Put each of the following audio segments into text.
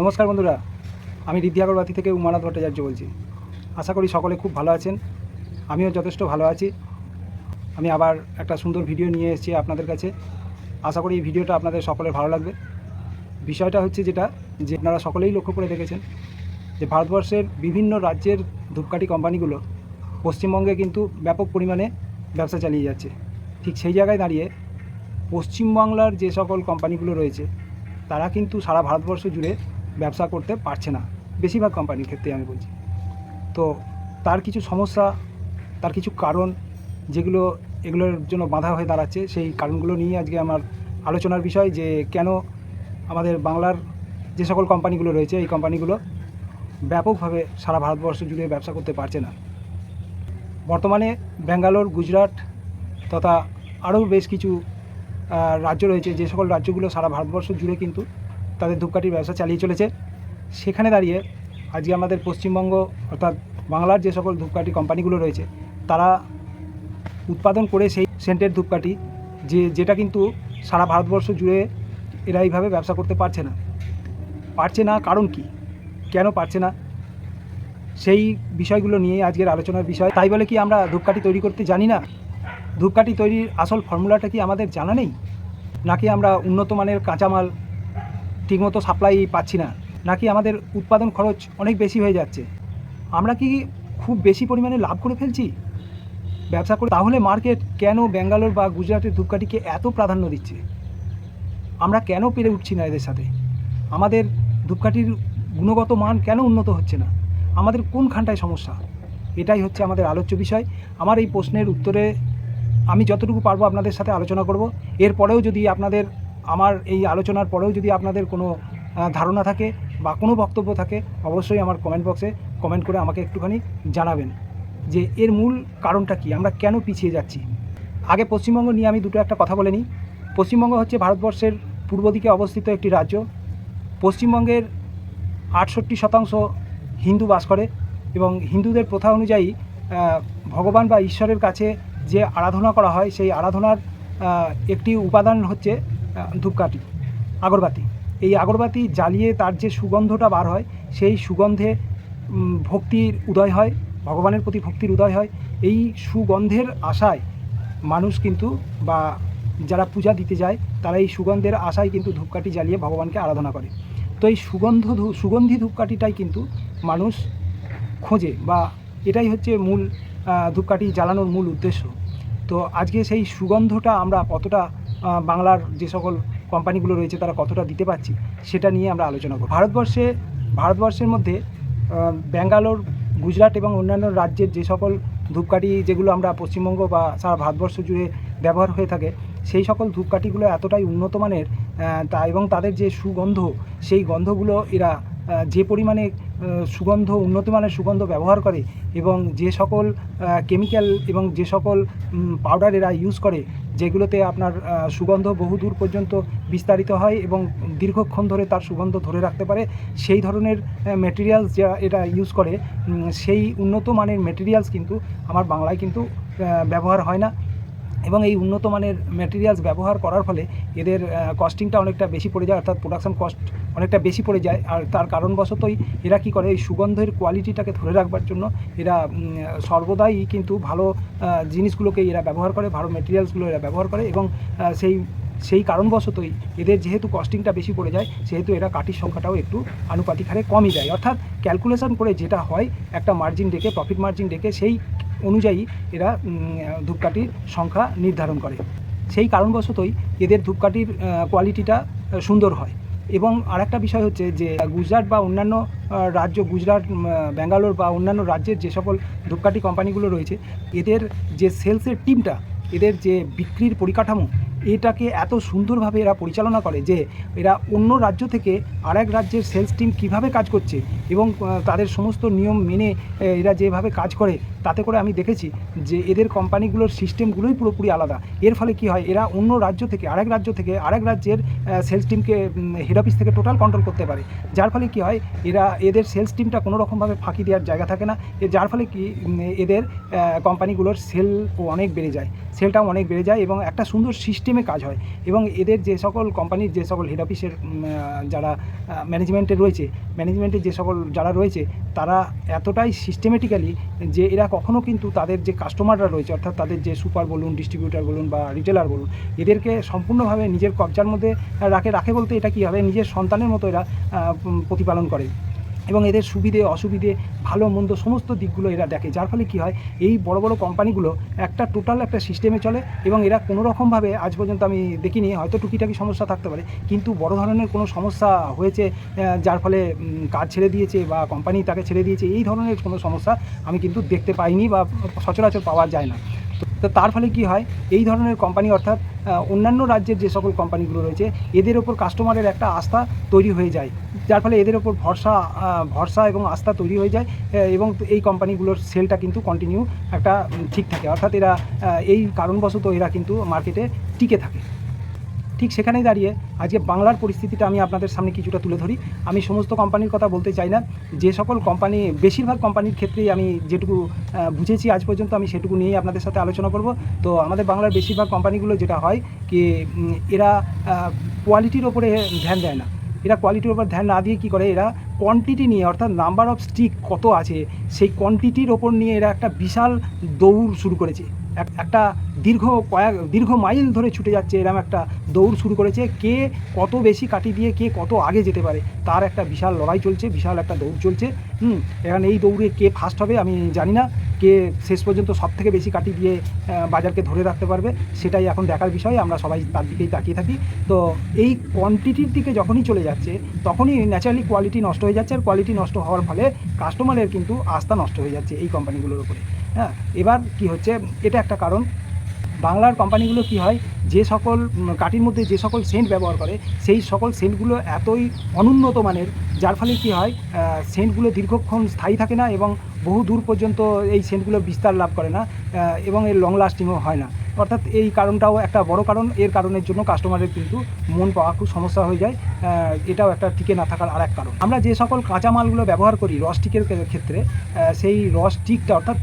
নমস্কার বন্ধুরা, আমি ঋদ্ধি আগরবাতি থেকে উমানাথ ভট্টাচার্য বলছি। আশা করি সকলে খুব ভালো আছেন। আমিও যথেষ্ট ভালো আছি। আমি আবার একটা সুন্দর ভিডিও নিয়ে এসেছি আপনাদের কাছে। আশা করি এই ভিডিওটা আপনাদের সকলের ভালো লাগবে। বিষয়টা হচ্ছে যেটা, যে আপনারা সকলেই লক্ষ্য করে দেখেছেন যে ভারতবর্ষের বিভিন্ন রাজ্যের ধূপকাঠি কোম্পানিগুলো পশ্চিমবঙ্গে কিন্তু ব্যাপক পরিমাণে ব্যবসা চালিয়ে যাচ্ছে। ঠিক সেই জায়গায় দাঁড়িয়ে পশ্চিমবাংলার যে সকল কোম্পানিগুলো রয়েছে তারা কিন্তু সারা ভারতবর্ষ জুড়ে ব্যবসা করতে পারছে না, বেশিরভাগ কোম্পানির ক্ষেত্রে আমি বলছি। তো তার কিছু সমস্যা, তার কিছু কারণ যেগুলো এগুলোর জন্য বাধা হয়ে দাঁড়াচ্ছে, সেই কারণগুলো নিয়ে আজকে আমার আলোচনার বিষয়, যে কেন আমাদের বাংলার যে সকল কোম্পানিগুলো রয়েছে এই কোম্পানিগুলো ব্যাপকভাবে সারা ভারতবর্ষ জুড়ে ব্যবসা করতে পারছে না। বর্তমানে ব্যাঙ্গালোর, গুজরাট তথা আরও বেশ কিছু রাজ্য রয়েছে, যে সকল রাজ্যগুলো সারা ভারতবর্ষ জুড়ে কিন্তু তাদের ধূপকাঠির ব্যবসা চালিয়ে চলেছে। সেখানে দাঁড়িয়ে আজকে আমাদের পশ্চিমবঙ্গ অর্থাৎ বাংলার যে সকল ধূপকাঠি কোম্পানিগুলো রয়েছে তারা উৎপাদন করে সেই সেন্টের ধূপকাঠি যেটা কিন্তু সারা ভারতবর্ষ জুড়ে এরা এইভাবে ব্যবসা করতে পারছে না। কারণ কি, কেন পারছে না, সেই বিষয়গুলো নিয়ে আজকের আলোচনার বিষয়। তাই বলে কি আমরা ধূপকাঠি তৈরি করতে জানি না? ধূপকাঠি তৈরির আসল ফর্মুলাটা কি আমাদের জানা নেই? নাকি আমরা উন্নত মানের কাঁচামাল ঠিকমতো সাপ্লাই পাচ্ছি না? নাকি আমাদের উৎপাদন খরচ অনেক বেশি হয়ে যাচ্ছে? আমরা কি খুব বেশি পরিমাণে লাভ করে ফেলছি ব্যবসা করে? তাহলে মার্কেট কেন ব্যাঙ্গালোর বা গুজরাটের ধূপকাঠিকে এত প্রাধান্য দিচ্ছে? আমরা কেন পেরে উঠছি না এদের সাথে? আমাদের ধূপকাঠির গুণগত মান কেন উন্নত হচ্ছে না? আমাদের কোনখানটায় সমস্যা? এটাই হচ্ছে আমাদের আলোচ্য বিষয়। আমার এই প্রশ্নের উত্তরে আমি যতটুকু পারবো আপনাদের সাথে আলোচনা করব। এরপরেও যদি আপনাদের, আমার এই আলোচনার পরেও যদি আপনাদের কোনো ধারণা থাকে বা কোনো বক্তব্য থাকে, অবশ্যই আমার কমেন্ট বক্সে কমেন্ট করে আমাকে একটুখানি জানাবেন যে এর মূল কারণটা কি, আমরা কেন পিছিয়ে যাচ্ছি। আগে পশ্চিমবঙ্গ নিয়ে আমি একটা কথা বলে নিই। পশ্চিমবঙ্গ হচ্ছে ভারতবর্ষের পূর্ব দিকে অবস্থিত একটি রাজ্য। পশ্চিমবঙ্গের 68% হিন্দু বাস করে এবং হিন্দুদের প্রথা অনুযায়ী ভগবান বা ঈশ্বরের কাছে যে আরাধনা করা হয় সেই আরাধনার একটি উপাদান হচ্ছে ধূপকাঠি, আগরবাতি। এই আগরবাতি জ্বালিয়ে তার যে সুগন্ধটা বার হয়, সেই সুগন্ধে ভক্তির উদয় হয়, ভগবানের প্রতি ভক্তির উদয় হয়। এই সুগন্ধের আশায় মানুষ কিন্তু, বা যারা পূজা দিতে যায় তারা এই সুগন্ধের আশায় কিন্তু ধূপকাঠি জ্বালিয়ে ভগবানকে আরাধনা করে। তো এই সুগন্ধি ধূপকাঠিটাই কিন্তু মানুষ খোঁজে, বা এটাই হচ্ছে মূল ধূপকাঠি জ্বালানোর মূল উদ্দেশ্য। তো আজকে সেই সুগন্ধটা আমরা কতটা বাংলার যে সকল কোম্পানিগুলো রয়েছে তারা কতটা দিতে পারছি, সেটা নিয়ে আমরা আলোচনা করব। ভারতবর্ষের মধ্যে ব্যাঙ্গালোর, গুজরাট এবং অন্যান্য রাজ্যের যে সকল ধূপকাঠি যেগুলো আমরা পশ্চিমবঙ্গ বা সারা ভারতবর্ষ জুড়ে ব্যবহার হয়ে থাকে, সেই সকল ধূপকাঠিগুলো এতটাই উন্নত মানের, এবং তাদের যে সুগন্ধ, সেই গন্ধগুলো এরা যে পরিমাণে উন্নত মানের সুগন্ধ ব্যবহার করে, এবং যে সকল কেমিক্যাল এবং যে সকল পাউডার এরা ইউজ করে, যেগুলোতে আপনার সুগন্ধ বহুদূর পর্যন্ত বিস্তারিত হয় এবং দীর্ঘক্ষণ ধরে তার সুগন্ধ ধরে রাখতে পারে, সেই ধরনের মেটেরিয়ালস যা এটা ইউজ করে, সেই উন্নত মানের মেটেরিয়ালস কিন্তু আমার বাংলায় কিন্তু ব্যবহার হয় না। এবং এই উন্নত মানের ম্যাটেরিয়ালস ব্যবহার করার ফলে এদের কস্টিংটা অনেকটা বেশি পড়ে যায়, অর্থাৎ প্রোডাকশন কস্ট অনেকটা বেশি পড়ে যায়। আর তার কারণবশতই এরা কী করে, এই সুগন্ধের কোয়ালিটিটাকে ধরে রাখবার জন্য এরা সর্বদাই কিন্তু ভালো জিনিসগুলোকে এরা ব্যবহার করে, ভালো মেটেরিয়ালসগুলো এরা ব্যবহার করে, এবং সেই কারণবশতই এদের যেহেতু কস্টিংটা বেশি পড়ে যায়, সেহেতু এরা কাঠির সংখ্যাটাও একটু আনুপাতিক হারে কমই যায়। অর্থাৎ ক্যালকুলেশন করে যেটা হয়, একটা মার্জিন ডেকে, প্রফিট মার্জিন ডেকে, সেই অনুযায়ী এরা ধূপকাঠির সংখ্যা নির্ধারণ করে। সেই কারণবশতই এদের ধূপকাঠির কোয়ালিটিটা সুন্দর হয়। এবং আরেকটা বিষয় হচ্ছে যে গুজরাট বা অন্যান্য রাজ্য, গুজরাট, ব্যাঙ্গালোর বা অন্যান্য রাজ্যের যে সকল ধূপকাঠি কোম্পানিগুলো রয়েছে, এদের যে সেলসের টিমটা, এদের যে বিক্রির পরিকাঠামো, এটাকে এত সুন্দরভাবে এরা পরিচালনা করে যে এরা অন্য রাজ্য থেকে আরেক রাজ্যের সেলস টিম কীভাবে কাজ করছে এবং তাদের সমস্ত নিয়ম মেনে এরা যেভাবে কাজ করে, তাতে করে আমি দেখেছি যে এদের কোম্পানিগুলোর সিস্টেমগুলোই পুরোপুরি আলাদা। এর ফলে কি হয়, এরা অন্য রাজ্য থেকে আরেক রাজ্যের সেলস টিমকে হেড অফিস থেকে টোটাল কন্ট্রোল করতে পারে। যার ফলে কি হয়, এদের সেলস টিমটা কোনো রকমভাবে ফাঁকি দেওয়ার জায়গা থাকে না। যার ফলে কি এদের কোম্পানিগুলোর সেলটাও অনেক বেড়ে যায় এবং একটা সুন্দর সিস্টেম সিস্টেমে কাজ হয়। এবং এদের যে সকল কোম্পানির যে সকল হেড অফিসের যারা ম্যানেজমেন্টে যে সকল যারা রয়েছে তারা এতটাই সিস্টেমেটিক্যালি যে এরা কখনও কিন্তু তাদের যে কাস্টমাররা রয়েছে, অর্থাৎ তাদের যে সুপার বলুন, ডিস্ট্রিবিউটার বলুন বা রিটেলার বলুন, এদেরকে সম্পূর্ণভাবে নিজের কবজার মধ্যে রাখে বলতে এটা কী হবে, নিজের সন্তানের মতো এরা প্রতিপালন করে এবং এদের সুবিধে অসুবিধে ভালো মন্দ সমস্ত দিকগুলো এরা দেখে। যার ফলে কী হয়, এই বড় বড় কোম্পানিগুলো টোটাল একটা সিস্টেমে চলে এবং এরা কোনো রকমভাবে আজ পর্যন্ত আমি দেখিনি, হয়তো টুকিটাকি সমস্যা থাকতে পারে, কিন্তু বড় ধরনের কোনো সমস্যা হয়েছে যার ফলে কাজ ছেড়ে দিয়েছে বা কোম্পানি তাকে ছেড়ে দিয়েছে, এই ধরনের কোনো সমস্যা আমি কিন্তু দেখতে পাইনি বা সচরাচর পাওয়া যায় না। তো তার ফলে কি হয়, এই ধরনের কোম্পানি অর্থাৎ অন্যান্য রাজ্যের যে সকল কোম্পানিগুলো রয়েছে এদের ওপর কাস্টমারের একটা আস্থা তৈরি হয়ে যায়, যার ফলে এদের ওপর ভরসা এবং আস্থা তৈরি হয়ে যায় এবং এই কোম্পানিগুলোর সেলটা কিন্তু কন্টিনিউ একটা ঠিক থাকে, অর্থাৎ এরা এই কারণবশত এরা কিন্তু মার্কেটে টিকে থাকে। ঠিক সেখানেই দাঁড়িয়ে আজকে বাংলার পরিস্থিতিটা আমি আপনাদের সামনে কিছুটা তুলে ধরি। আমি সমস্ত কোম্পানির কথা বলতে চাই না, যে সকল কোম্পানি, বেশিরভাগ কোম্পানির ক্ষেত্রেই আমি যেটুকু বুঝেছি আজ পর্যন্ত আমি সেটুকু নিয়েই আপনাদের সাথে আলোচনা করব। তো আমাদের বাংলার বেশিরভাগ কোম্পানিগুলো যেটা হয় কি, এরা কোয়ালিটির ওপরে ধ্যান দেয় না। এরা কোয়ালিটির ওপর ধ্যান না দিয়ে কী করে, এরা কোয়ান্টিটি নিয়ে, অর্থাৎ নাম্বার অফ স্টিক কত আছে সেই কোয়ান্টিটির ওপর নিয়ে এরা একটা বিশাল দৌড় শুরু করেছে। একটা দীর্ঘ মাইল ধরে ছুটে যাচ্ছে, এরকম একটা দৌড় শুরু করেছে। কে কত বেশি কাটি দিয়ে কে কত আগে যেতে পারে তার একটা বিশাল লড়াই চলছে, বিশাল একটা দৌড় চলছে। এখানে এই দৌড়ে কে ফার্স্ট হবে আমি জানি না, কে শেষ পর্যন্ত সব থেকে বেশি কাটি দিয়ে বাজারকে ধরে রাখতে পারবে সেটাই এখন দেখার বিষয়। আমরা সবাই তার দিকেই তাকিয়ে থাকি। তো এই কোয়ান্টিটির দিকে যখনই চলে যাচ্ছে তখনই ন্যাচারালি কোয়ালিটি নষ্ট হয়ে যাচ্ছে, আর কোয়ালিটি নষ্ট হওয়ার ফলে কাস্টমারের কিন্তু আস্থা নষ্ট হয়ে যাচ্ছে এই কোম্পানিগুলোর উপরে। হ্যাঁ, এবার কি হচ্ছে, এটা একটা কারণ। বাংলার কোম্পানিগুলো কি হয়, যে সকল কাঠির মধ্যে যে সকল সেন্ট ব্যবহার করে সেই সকল সেন্টগুলো এতই অনুন্নত মানের, যার ফলে কি হয়, সেন্টগুলো দীর্ঘক্ষণ স্থায়ী থাকে না এবং বহু দূর পর্যন্ত এই সেন্টগুলো বিস্তার লাভ করে না এবং এর লং লাস্টিংও হয় না। অর্থাৎ এই কারণটাও একটা বড় কারণ। এর কারণের জন্য কাস্টমারের কিন্তু মন পাওয়া খুব সমস্যা হয়ে যায়। এটাও একটা টিকে না থাকার আরেক কারণ। আমরা যে সকল কাঁচামালগুলো ব্যবহার করি রসটিকের ক্ষেত্রে, সেই রসটিকটা অর্থাৎ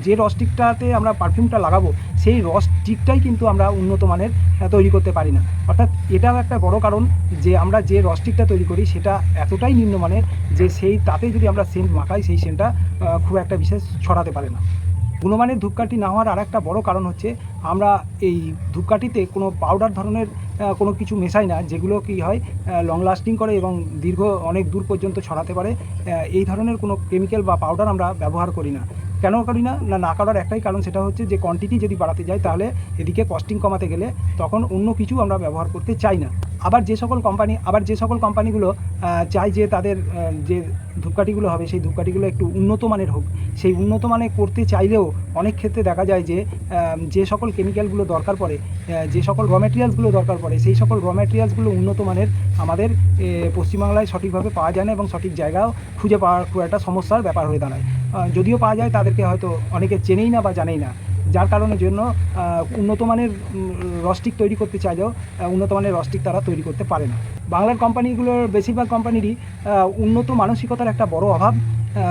যে রসটিকটাতে আমরা পারফিউমটা লাগাবো সেই রসটিকটাই কিন্তু আমরা উন্নত মানের তৈরি করতে পারি না। অর্থাৎ এটাও একটা বড় কারণ যে আমরা যে রসটিকটা তৈরি করি সেটা এতটাই নিম্নমানের যে তাতে যদি আমরা সেন্ট মাখাই সেই সেন্টটা খুব একটা বিশেষ ছড়াতে পারে না। গুণমানের ধূপকাঠি না হওয়ার আরেকটা বড় কারণ হচ্ছে আমরা এই ধূপকাঠিতে কোনো পাউডার ধরনের কোনো কিছু মেশাই না, যেগুলো কি হয় লং লাস্টিং করে এবং অনেক দূর পর্যন্ত ছড়াতে পারে। এই ধরনের কোনো কেমিক্যাল বা পাউডার আমরা ব্যবহার করি না। কেন করি না করার একটাই কারণ, সেটা হচ্ছে যে কোয়ান্টিটি যদি বাড়াতে যায় তাহলে এদিকে কস্টিং কমাতে গেলে তখন অন্য কিছু আমরা ব্যবহার করতে চাই না। আবার যে সকল কোম্পানিগুলো চায় যে তাদের যে ধূপকাঠিগুলো হবে সেই ধূপকাঠিগুলো একটু উন্নত মানের হোক, সেই উন্নত মানের করতে চাইলেও অনেক ক্ষেত্রে দেখা যায় যে সকল কেমিক্যালগুলো দরকার পড়ে, যে সকল র ম্যাটেরিয়ালসগুলো দরকার পড়ে সেই সকল র ম্যাটেরিয়ালসগুলো উন্নত মানের আমাদের পশ্চিমবাংলায় সঠিকভাবে পাওয়া যায় না এবং সঠিক জায়গাও খুঁজে পাওয়ার খুব একটা সমস্যার ব্যাপার হয়ে দাঁড়ায়। যদিও পাওয়া যায় তাদেরকে হয়তো অনেকে চেনেই না বা জানেই না, যার কারণের জন্য উন্নত মানের রসটিক তৈরি করতে চাইলেও উন্নত মানের রসটিক তারা তৈরি করতে পারে না। বাংলার কোম্পানিগুলোর বেশিরভাগ কোম্পানিরই উন্নত মানসিকতার একটা বড় অভাব।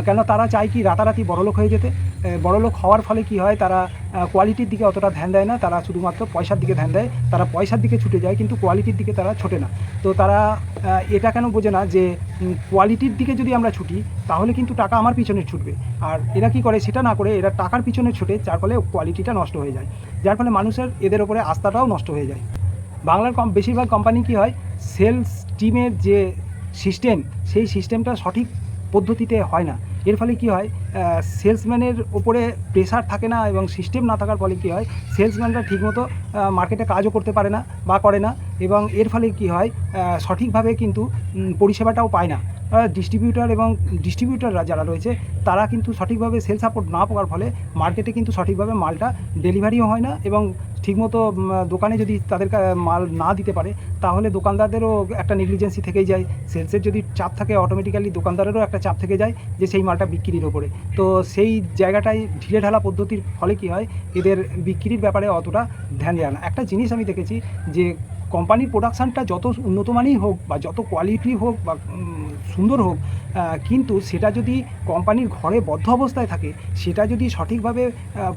কেন তারা চায় কি রাতারাতি বড়লোক হয়ে যেতে। বড়লোক হওয়ার ফলে কি হয়, তারা কোয়ালিটির দিকে অতটা ধ্যান দেয় না, তারা শুধুমাত্র পয়সার দিকে ধ্যান দেয়। তারা পয়সার দিকে ছুটে যায় কিন্তু কোয়ালিটির দিকে তারা ছোটে না। তো তারা এটা কেন বোঝে না যে কোয়ালিটির দিকে যদি আমরা ছুটি তাহলে কিন্তু টাকা আমার পিছনে ছুটবে, আর এরা কি করে সেটা না করে এরা টাকার পিছনে ছুটে, যার ফলে কোয়ালিটিটা নষ্ট হয়ে যায়, যার ফলে মানুষের এদের ওপরে আস্থাটাও নষ্ট হয়ে যায়। বাংলার বেশিরভাগ কোম্পানি কি হয়, সেলস টিমের যে সিস্টেম সেই সিস্টেমটা সঠিক পদ্ধতিতে হয় না। এর ফলে কি হয়, সেলসম্যানের ওপরে প্রেশার থাকে না এবং সিস্টেম না থাকার ফলে কি হয়, সেলসম্যানরা ঠিকমতো মার্কেটে কাজও করতে পারে না বা করে না এবং এর ফলে কি হয়, সঠিকভাবে কিন্তু পরিষেবাটাও পায় না। ডিস্ট্রিবিউটাররা যারা রয়েছে তারা কিন্তু সঠিকভাবে সেল সাপোর্ট না পাওয়ার ফলে মার্কেটে কিন্তু সঠিকভাবে মালটা ডেলিভারিও হয় না এবং ঠিকমতো দোকানে যদি তাদের মাল না দিতে পারে তাহলে দোকানদারদেরও একটা নেগলিজেন্সি থেকেই যায়। সেলসের যদি চাপ থাকে অটোমেটিক্যালি দোকানদারেরও একটা চাপ থেকে যায় যে সেই মালটা বিক্রির ওপরে। তো সেই জায়গাটায় ঢিলেঢালা পদ্ধতির ফলে কি হয়, এদের বিক্রির ব্যাপারে অতটা ধ্যান দেয় না। একটা জিনিস আমি দেখেছি যে কোম্পানির প্রোডাকশানটা যত উন্নত মানেই হোক বা যত কোয়ালিটি হোক বা সুন্দর হোক, কিন্তু সেটা যদি কোম্পানির ঘরে বদ্ধ অবস্থায় থাকে, সেটা যদি সঠিকভাবে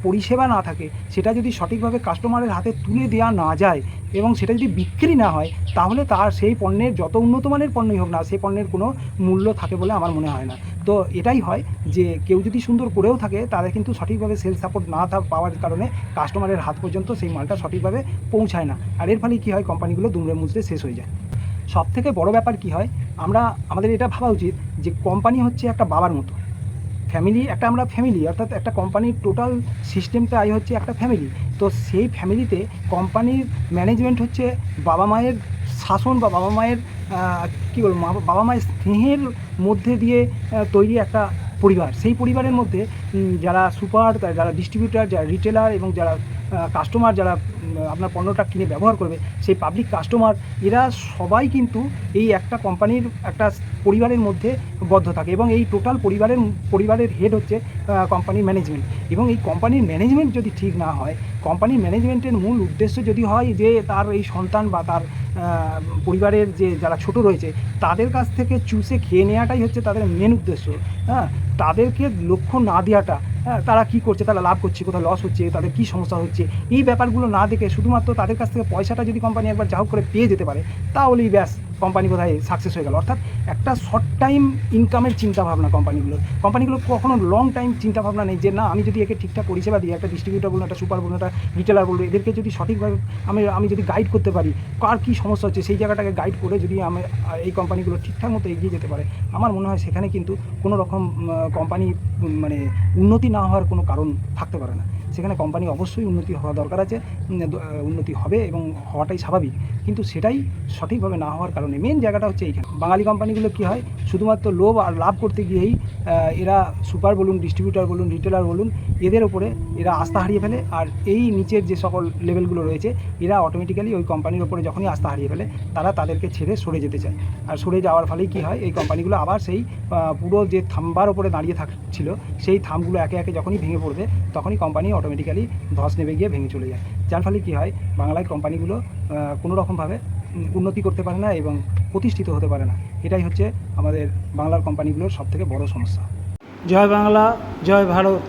পরিষেবা না থাকে, সেটা যদি সঠিকভাবে কাস্টমারের হাতে তুলে দেওয়া না যায় এবং সেটা যদি বিক্রি না হয়, তাহলে তার সেই পণ্যের যত উন্নত মানের পণ্যই হোক না, সেই পণ্যের কোনো মূল্য থাকে বলে আমার মনে হয় না। তো এটাই হয় যে কেউ যদি সুন্দর করেও থাকে, তাদের কিন্তু সঠিকভাবে সেল সাপোর্ট না পাওয়ার কারণে কাস্টমারের হাত পর্যন্ত সেই মালটা সঠিকভাবে পৌঁছায় না। আর এর ফলে কী হয়, কোম্পানিগুলো দুমড়ে মুচড়ে শেষ হয়ে যায়। সবথেকে বড় ব্যাপার কী হয়, আমাদের এটা ভাবা উচিত যে কোম্পানি হচ্ছে একটা বাবার মতো। আমরা ফ্যামিলি, অর্থাৎ একটা কোম্পানির টোটাল সিস্টেমটাই হচ্ছে একটা ফ্যামিলি। তো সেই ফ্যামিলিতে কোম্পানির ম্যানেজমেন্ট হচ্ছে বাবা মায়ের শাসন বা বাবা মায়ের কী বলবো, বাবা মায়ের স্নেহের মধ্যে দিয়ে তৈরি একটা পরিবার। সেই পরিবারের মধ্যে যারা সুপার, যারা ডিস্ট্রিবিউটার, যারা রিটেলার এবং যারা কাস্টমার, যারা আপনার পণ্যটা কিনে ব্যবহার করবে, সেই পাবলিক কাস্টমার, এরা সবাই কিন্তু এই একটা কোম্পানির একটা পরিবারের মধ্যে বদ্ধ থাকে এবং এই টোটাল পরিবারের হেড হচ্ছে কোম্পানির ম্যানেজমেন্ট। এবং এই কোম্পানির ম্যানেজমেন্ট যদি ঠিক না হয়, কোম্পানির ম্যানেজমেন্টের মূল উদ্দেশ্য যদি হয় যে তার এই সন্তান বা তার পরিবারের যে যারা ছোট রয়েছে তাদের কাছ থেকে চুষে খেয়ে নেওয়াটাই হচ্ছে তাদের মেন উদ্দেশ্য, হ্যাঁ, তাদেরকে লক্ষ্য না দেওয়াটা, হ্যাঁ, তারা কী করছে, তারা লাভ করছে, কোথাও লস হচ্ছে, তাদের কী সমস্যা হচ্ছে, এই ব্যাপারগুলো না দেখে শুধুমাত্র তাদের কাছ থেকে পয়সাটা যদি কোম্পানি একবার যা হোক করে পেয়ে যেতে পারে, তাহলেই ব্যাস কোম্পানি কোথায় সাকসেস হয়ে গেল। অর্থাৎ একটা শর্ট টাইম ইনকামের চিন্তাভাবনা কোম্পানিগুলো কখনো লং টাইম চিন্তাভাবনা নেই যে না, আমি যদি একে ঠিকঠাক পরিষেবা দিই, একটা ডিস্ট্রিবিউটার বলুন, একটা সুপার বলুন, একটা রিটেলার বলুন, এদেরকে যদি সঠিকভাবে আমি যদি গাইড করতে পারি, কার কী সমস্যা হচ্ছে সেই জায়গাটাকে গাইড করে যদি আমি এই কোম্পানিগুলো ঠিকঠাক মতো এগিয়ে যেতে পারে, আমার মনে হয় সেখানে কিন্তু কোনো রকম কোম্পানি মানে উন্নতি না হওয়ার কোনো কারণ থাকতে পারে না। সেখানে কোম্পানি অবশ্যই উন্নতি হওয়া দরকার আছে, উন্নতি হবে এবং হওয়াটাই স্বাভাবিক, কিন্তু সেটাই সঠিকভাবে না হওয়ার কারণে মেন জায়গাটা হচ্ছে এইখানে। বাঙালি কোম্পানিগুলো কী হয়, শুধুমাত্র লোভ আর লাভ করতে গিয়েই এরা সুপার বলুন, ডিস্ট্রিবিউটার বলুন, রিটেলার বলুন, এদের ওপরে এরা আস্থা হারিয়ে ফেলে। আর এই নিচের যে সকল লেভেলগুলো রয়েছে, এরা অটোমেটিক্যালি ওই কোম্পানির ওপরে যখনই আস্থা হারিয়ে ফেলে, তাদেরকে ছেড়ে সরে যেতে চায়। আর সরে যাওয়ার ফলেই কী হয়, এই কোম্পানিগুলো আবার সেই পুরো যে থাম্বার ওপরে দাঁড়িয়ে থাকছিল, সেই থামগুলো একে একে যখনই ভেঙে পড়বে, তখনই কোম্পানি অটোমেটিক্যালি ধস নেমে গিয়ে ভেঙে চলে যায়। যার ফলে কী হয়, বাংলায় কোম্পানিগুলো কোনো রকমভাবে উন্নতি করতে পারে না এবং প্রতিষ্ঠিত হতে পারে না। এটাই হচ্ছে আমাদের বাংলার কোম্পানিগুলোর সবথেকে বড় সমস্যা। জয় বাংলা, জয় ভারত।